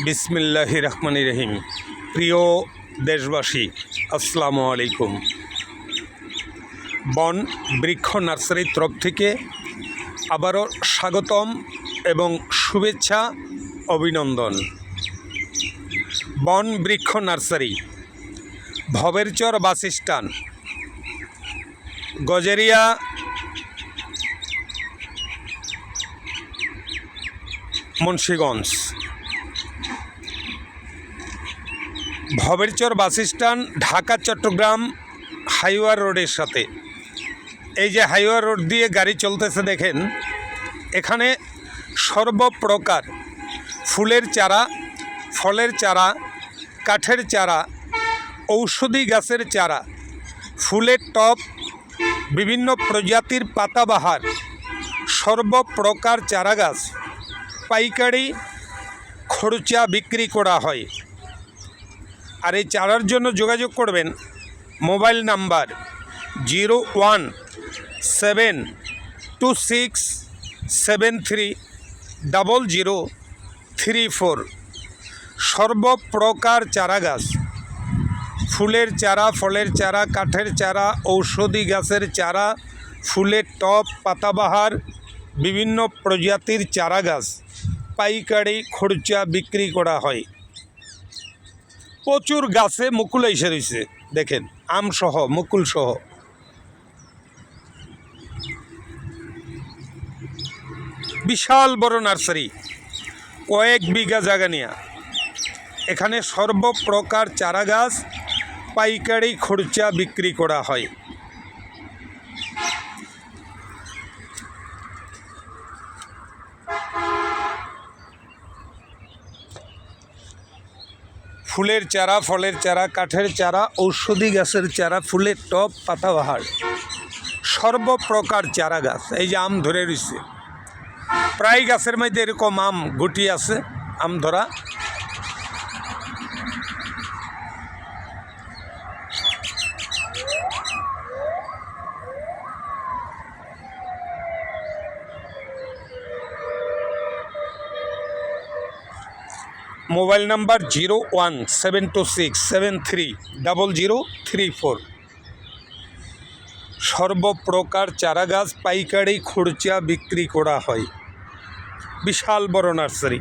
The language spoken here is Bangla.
বিসমিল্লাহির রহমানির রহিম। প্রিয় দেশবাসী, আসসালামু আলাইকুম। বন বৃক্ষ নার্সারির তরফ থেকে আবারও স্বাগতম এবং শুভেচ্ছা অভিনন্দন। বন বৃক্ষ nursery, Bhaberchar bus stand, Gazaria, Munshiganj. Bhaberchar bus stand Dhaka Chittagong highway রোডের সাথে। এই যে হাইওয়ে রোড দিয়ে গাড়ি চলতেছে দেখেন, এখানে সর্বপ্রকার ফুলের চারা, ফলের চারা, কাঠের চারা, ঔষধি গাছের চারা, ফুলের টব, বিভিন্ন প্রজাতির পাতাবাহার, সর্বপ্রকার চারা গাছ পাইকারি খরচা বিক্রি করা হয়। আর এই চারার জন্য যোগাযোগ করবেন মোবাইল নাম্বার 0117373034। সর্বপ্রকার চারা গাছ, ফুলের চারা, ফলের চারা, কাঠের চারা, ঔষধি গাছের চারা, ফুলের টব, পাতাবাহার, বিভিন্ন প্রজাতির চারা গাছ পাইকারি খরচা বিক্রি করা হয়। প্রচুর গাছে মুকুল এসে রয়েছে দেখেন, আমসহ মুকুলসহ। বিশাল বড় নার্সারি, কয়েক বিঘা জায়গা নিয়ে। এখানে সর্বপ্রকার চারা গাছ পাইকারি খরচা বিক্রি করা হয়। ফুলের চারা, ফলের চারা, কাঠের চারা, ঔষধি গাছের চারা, ফুলের টব, পাতাবাহার, সর্বপ্রকার চারা গাছ। এই যে আম ধরে রয়েছে, প্রায় গাছের মধ্যে এরকম আম গুটি আছে, আম ধরা। Mobile number 017267300034। সর্বপ্রকার চারা গাছ পাইকারি খরচা বিক্রি করা হয়। বিশাল বড় নার্সারি।